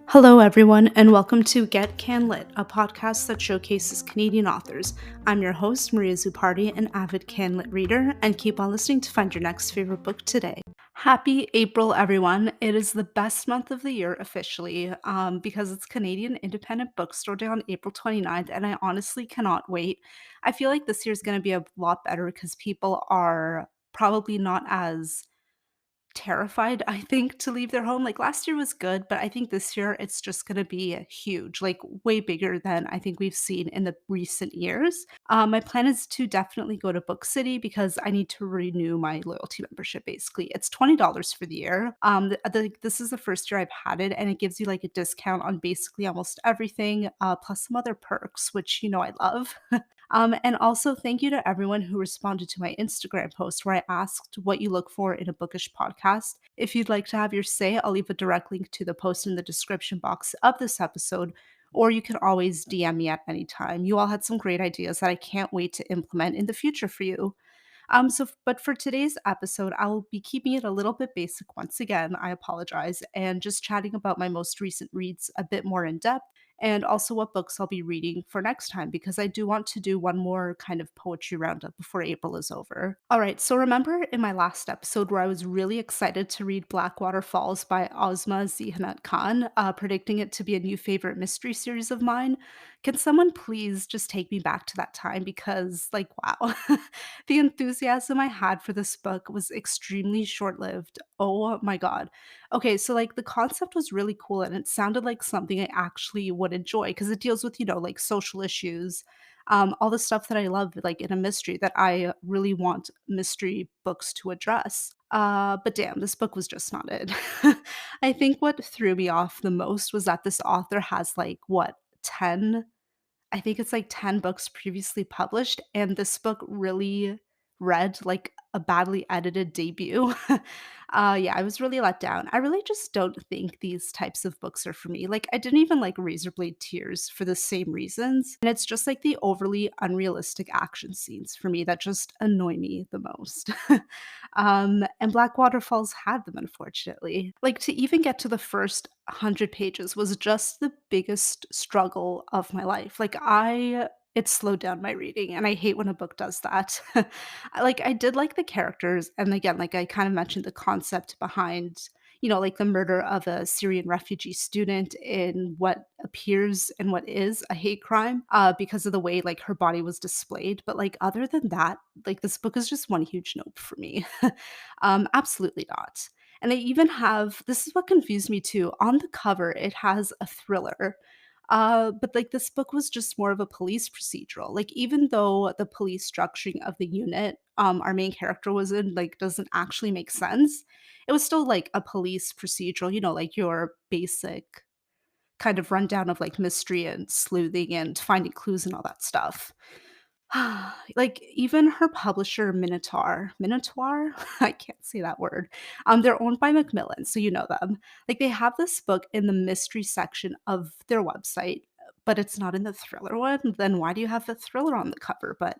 Hello, everyone, and welcome to Get Can Lit, a podcast that showcases Canadian authors. I'm your host, Maria Zupardi, an avid Can Lit reader, and keep on listening to find your next favorite book today. Happy April, everyone. It is the best month of the year officially because it's Canadian Independent Bookstore Day on April 29th, and I honestly cannot wait. I feel like this year is going to be a lot better because people are probably not as terrified, I think, to leave their home. Like last year was good, but I think this year it's just going to be huge, like way bigger than I think we've seen in the recent years. My plan is to definitely go to Book City because I need to renew my loyalty membership. Basically, it's $20 for the year. This is the first year I've had it, and it gives you like a discount on basically almost everything, plus some other perks, which I love. And also, thank you to everyone who responded to my Instagram post where I asked what you look for in a bookish podcast. If you'd like to have your say, I'll leave a direct link to the post in the description box of this episode, or you can always DM me at any time. You all had some great ideas that I can't wait to implement in the future for you. But for today's episode, I'll be keeping it a little bit basic once again. I apologize, and just chatting about my most recent reads a bit more in depth, and also what books I'll be reading for next time because I do want to do one more kind of poetry roundup before April is over. All right, so remember in my last episode where I was really excited to read Blackwater Falls by Ozma Zihanat Khan, predicting it to be a new favorite mystery series of mine? Can someone please just take me back to that time because, like, wow. The enthusiasm I had for this book was extremely short-lived. Oh my god. Okay, so, like, the concept was really cool, and it sounded like something I actually would enjoy because it deals with, like, social issues, all the stuff that I love, like, in a mystery that I really want mystery books to address. But damn, this book was just not it. I think what threw me off the most was that this author has, like, what, 10 I think it's like 10 books previously published, and this book really read like a badly edited debut. Yeah, I was really let down. I really just don't think these types of books are for me. Like, I didn't even like Razorblade Tears for the same reasons. And it's just like the overly unrealistic action scenes for me that just annoy me the most. And Black Waterfalls had them, unfortunately. Like, to even get to the first 100 pages was just the biggest struggle of my life. It slowed down my reading, and I hate when a book does that. I did like the characters, and again, like I kind of mentioned the concept behind, like the murder of a Syrian refugee student in what appears and what is a hate crime, because of the way like her body was displayed. But like other than that, like this book is just one huge nope for me. Absolutely not. And they even have this is what confused me too. On the cover, it has a thriller. But like this book was just more of a police procedural. Like even though the police structuring of the unit our main character was in like doesn't actually make sense, it was still like a police procedural, like your basic kind of rundown of like mystery and sleuthing and finding clues and all that stuff. Like, even her publisher, Minotaur? I can't say that word. They're owned by Macmillan, so you know them. Like, they have this book in the mystery section of their website, but it's not in the thriller one. Then why do you have the thriller on the cover? But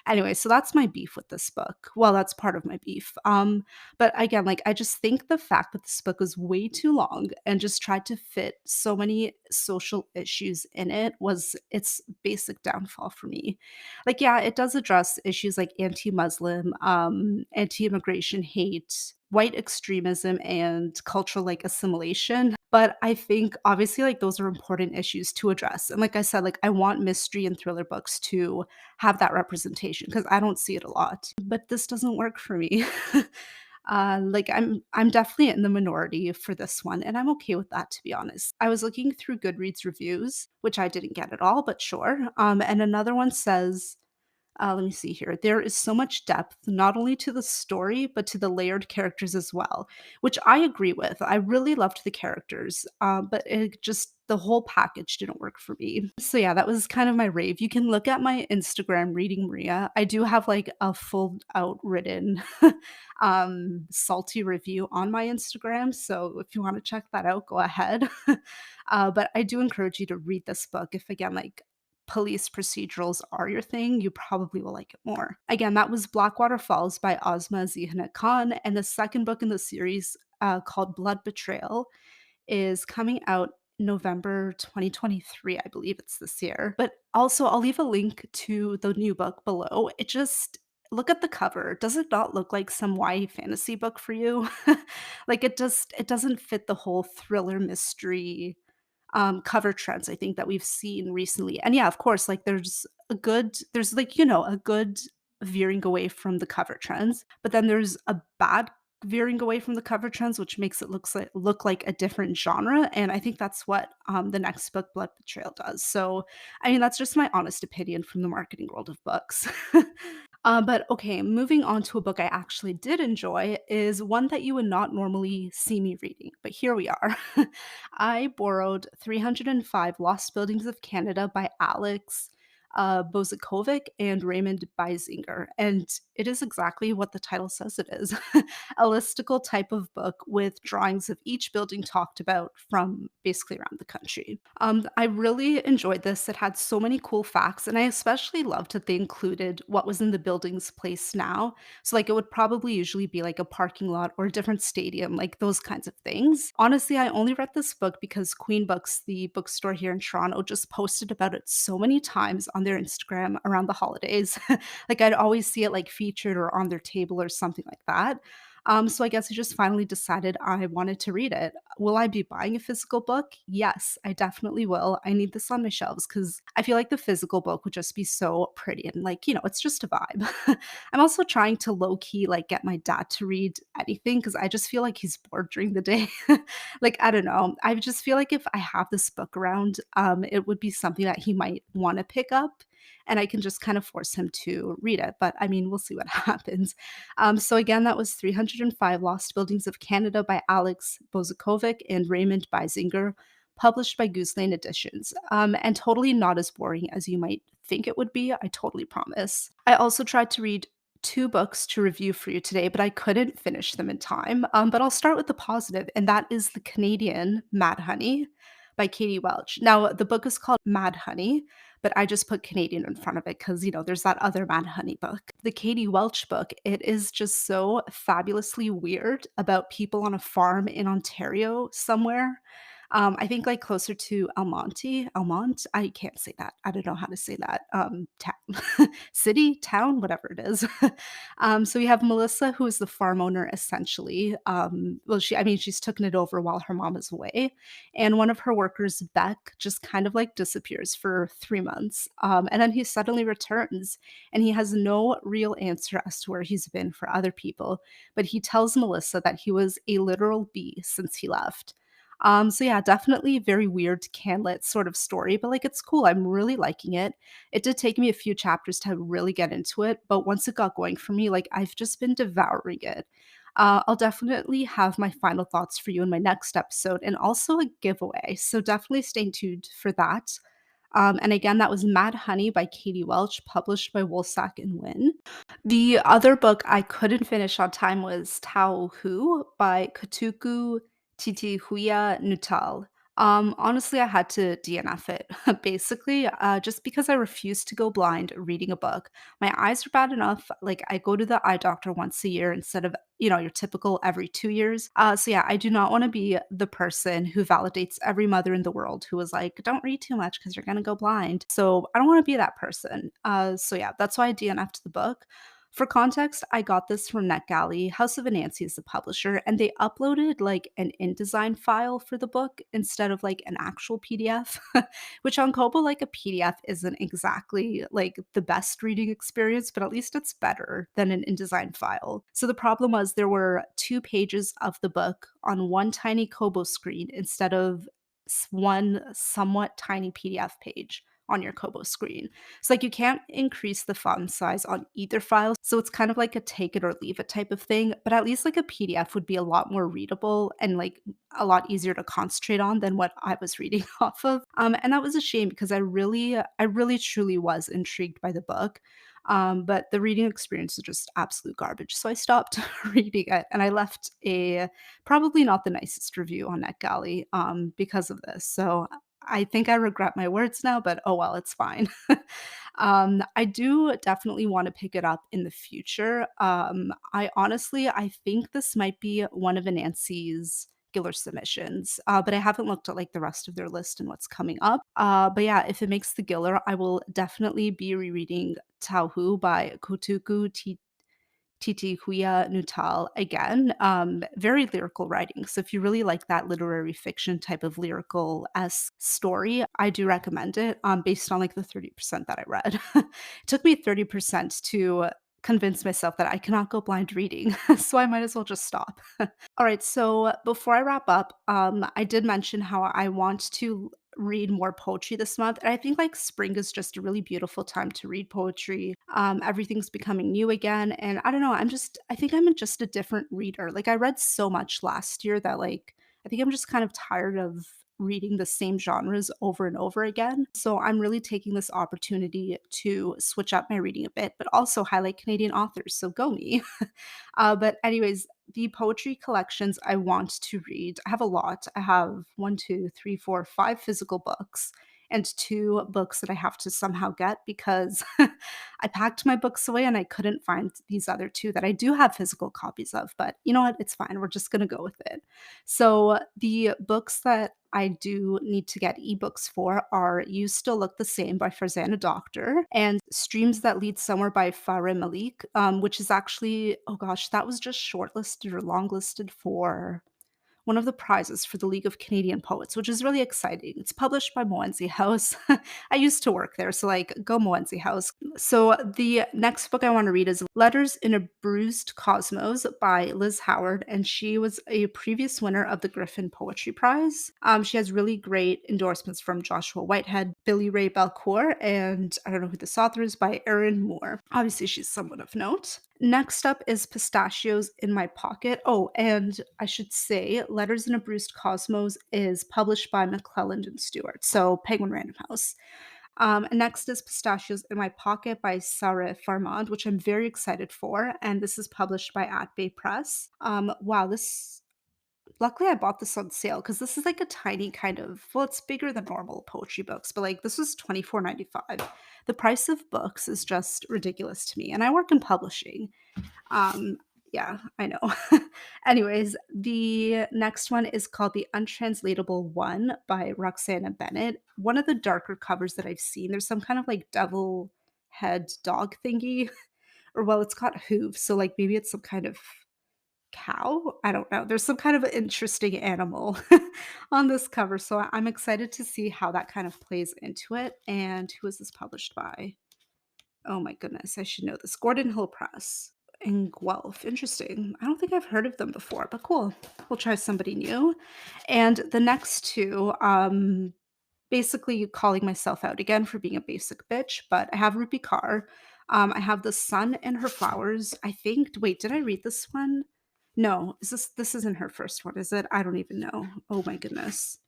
anyway, so that's my beef with this book. Well, that's part of my beef. But again, like, I just think the fact that this book was way too long and just tried to fit so many social issues in it was its basic downfall for me. Like, yeah, it does address issues like anti-Muslim, anti-immigration hate, white extremism, and cultural like assimilation. But I think obviously like those are important issues to address. And like I said, like I want mystery and thriller books to have that representation because I don't see it a lot. But this doesn't work for me. I'm definitely in the minority for this one, and I'm okay with that to be honest. I was looking through Goodreads reviews, which I didn't get at all, but sure. And another one says let me see here. There is so much depth, not only to the story, but to the layered characters as well, which I agree with. I really loved the characters, but it just, the whole package didn't work for me. So, yeah, that was kind of my rave. You can look at my Instagram, Reading Maria. I do have like a full out written salty review on my Instagram. So, if you want to check that out, go ahead. But I do encourage you to read this book if, again, like, police procedurals are your thing, you probably will like it more. Again, that was Blackwater Falls by Ozma Zihana Khan, and the second book in the series, called Blood Betrayal, is coming out November 2023. I believe it's this year. But also, I'll leave a link to the new book below. It just look at the cover. Does it not look like some YA fantasy book for you? Like it doesn't fit the whole thriller mystery cover trends I think that we've seen recently. And yeah, of course, like there's like, a good veering away from the cover trends, but then there's a bad veering away from the cover trends, which makes it look like a different genre. And I think that's what the next book, Blood Betrayal, does. So I mean, that's just my honest opinion from the marketing world of books. But okay, moving on to a book I actually did enjoy is one that you would not normally see me reading, but here we are. I borrowed 305 Lost Buildings of Canada by Alex Bozakovic and Raymond Beisinger, and it is exactly what the title says it is. A listicle type of book with drawings of each building talked about from basically around the country. I really enjoyed this. It had so many cool facts, and I especially loved that they included what was in the building's place now. So, like, it would probably usually be like a parking lot or a different stadium, like those kinds of things. Honestly, I only read this book because Queen Books, the bookstore here in Toronto, just posted about it so many times on their Instagram around the holidays. Like, I'd always see it like featured or on their table or something like that. So I guess I just finally decided I wanted to read it. Will I be buying a physical book? Yes, I definitely will. I need this on my shelves because I feel like the physical book would just be so pretty and like, it's just a vibe. I'm also trying to low key like get my dad to read anything because I just feel like he's bored during the day. Like, I don't know. I just feel like if I have this book around, it would be something that he might want to pick up and I can just kind of force him to read it. But I mean, we'll see what happens. So again, that was 305 Lost Buildings of Canada by Alex Bozakovic and Raymond Beisinger, published by Goose Lane Editions, and totally not as boring as you might think it would be. I totally promise. I also tried to read two books to review for you today, but I couldn't finish them in time. But I'll start with the positive, and that is the Canadian Mad Honey by Katie Welch. Now, the book is called Mad Honey, but I just put Canadian in front of it because, there's that other Mad Honey book. The Katie Welch book, it is just so fabulously weird about people on a farm in Ontario somewhere. I think like closer to Almont. I can't say that. I don't know how to say that. Town, city, town, whatever it is. So we have Melissa, who is the farm owner essentially. Well, I mean, she's taken it over while her mom is away, and one of her workers, Beck, just kind of like disappears for 3 months, and then he suddenly returns, and he has no real answer as to where he's been for other people, but he tells Melissa that he was a literal bee since he left. So yeah, definitely very weird canlit sort of story, but like it's cool. I'm really liking it. It did take me a few chapters to really get into it, but once it got going for me, like I've just been devouring it. I'll definitely have my final thoughts for you in my next episode and also a giveaway. So definitely stay tuned for that. And again, that was Mad Honey by Katie Welch, published by Woolsack and Wynne. The other book I couldn't finish on time was Tao Hu by Katuku Titihuya Nutal. Honestly, I had to DNF it basically, just because I refused to go blind reading a book. My eyes are bad enough. Like, I go to the eye doctor once a year instead of, your typical every 2 years. So, yeah, I do not want to be the person who validates every mother in the world who was like, don't read too much because you're going to go blind. So, I don't want to be that person. So, yeah, that's why I DNF'd the book. For context, I got this from NetGalley. House of Anansi is the publisher, and they uploaded like an InDesign file for the book instead of like an actual PDF, which on Kobo, like a PDF isn't exactly like the best reading experience, but at least it's better than an InDesign file. So the problem was there were 2 pages of the book on one tiny Kobo screen instead of one somewhat tiny PDF page on your Kobo screen. So like you can't increase the font size on either file. So it's kind of like a take it or leave it type of thing. But at least like a PDF would be a lot more readable and like a lot easier to concentrate on than what I was reading off of. And that was a shame because I really truly was intrigued by the book. But the reading experience was just absolute garbage. So I stopped reading it and I left a probably not the nicest review on NetGalley because of this. So I think I regret my words now, but oh well, it's fine. I do definitely want to pick it up in the future. I think this might be one of Nancy's Giller submissions, but I haven't looked at like the rest of their list and what's coming up. But yeah, if it makes the Giller, I will definitely be rereading Tao Hu by Kotuku Titi Huya Nutal again. Very lyrical writing. So if you really like that literary fiction type of lyrical esque story, I do recommend it. Based on like the 30% that I read. It took me 30% to convince myself that I cannot go blind reading. So I might as well just stop. All right, so before I wrap up, I did mention how I want to read more poetry this month. And I think like spring is just a really beautiful time to read poetry. Everything's becoming new again. And I don't know, I think I'm just a different reader. Like I read so much last year that like, I think I'm just kind of tired of reading the same genres over and over again. So I'm really taking this opportunity to switch up my reading a bit, but also highlight Canadian authors. So go me. But anyways, the poetry collections I want to read, I have a lot. I have one, two, three, four, five physical books and two books that I have to somehow get because I packed my books away and I couldn't find these other two that I do have physical copies of. But you know what? It's fine. We're just going to go with it. So the books that I do need to get ebooks for are You Still Look the Same by Farzana Doctor and Streams That Lead Somewhere by Farah Malik, which is actually, oh gosh, that was just shortlisted or longlisted for one of the prizes for the League of Canadian Poets, which is really exciting. It's published by Moenzi House. I used to work there, so like go Moenzi House. So the next book I want to read is Letters in a Bruised Cosmos by Liz Howard, and she was a previous winner of the Griffin Poetry Prize. She has really great endorsements from Joshua Whitehead, Billy Ray Belcourt, and I don't know who this author is, by Erin Moore. Obviously, she's someone of note. Next up is Pistachios in My Pocket. Oh, and I should say Letters in a Bruised Cosmos is published by McClelland and Stewart, so Penguin Random House. And next is Pistachios in My Pocket by Sarah Farmand, which I'm very excited for, and this is published by At Bay Press. Wow, this luckily I bought this on sale because this is like a tiny kind of, well, it's bigger than normal poetry books, but like this was $24.95. The price of books is just ridiculous to me, and I work in publishing. Um, yeah, I know. Anyways, the next one is called The Untranslatable One by Roxana Bennett. One of the darker covers that I've seen. There's some kind of like devil head dog thingy, or well, it's got hooves, so like maybe it's some kind of cow. I don't know. There's some kind of interesting animal on this cover, so I'm excited to see how that kind of plays into it. And who is this published by? Oh my goodness, I should know this. Gordon Hill Press in Guelph. Interesting. I don't think I've heard of them before, but cool. We'll try somebody new. And the next two, basically calling myself out again for being a basic bitch, but I have Rupi Kaur. I have The Sun and Her Flowers. I think, wait, did I read this one? No, this isn't her first one, is it? I don't even know. Oh my goodness.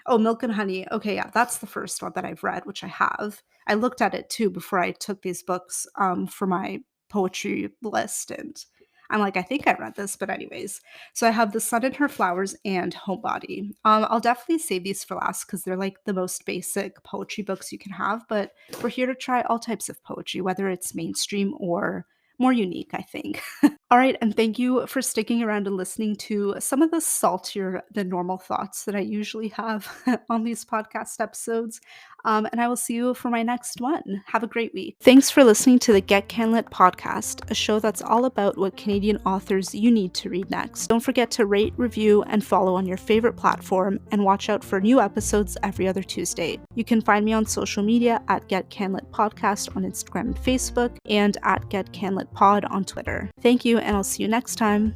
Oh, Milk and Honey. Okay, yeah, that's the first one that I've read, which I have. I looked at it too before I took these books for my poetry list, and I'm like, I think I read this, but anyways. So I have The Sun and Her Flowers and Homebody. I'll definitely save these for last because they're like the most basic poetry books you can have, but we're here to try all types of poetry, whether it's mainstream or more unique, I think. All right, and thank you for sticking around and listening to some of the saltier than normal thoughts that I usually have on these podcast episodes. And I will see you for my next one. Have a great week. Thanks for listening to the Get Canlit podcast, a show that's all about what Canadian authors you need to read next. Don't forget to rate, review, and follow on your favorite platform, and watch out for new episodes every other Tuesday. You can find me on social media at Get Canlit Podcast on Instagram and Facebook, and at Get Canlit Pod on Twitter. Thank you, and I'll see you next time.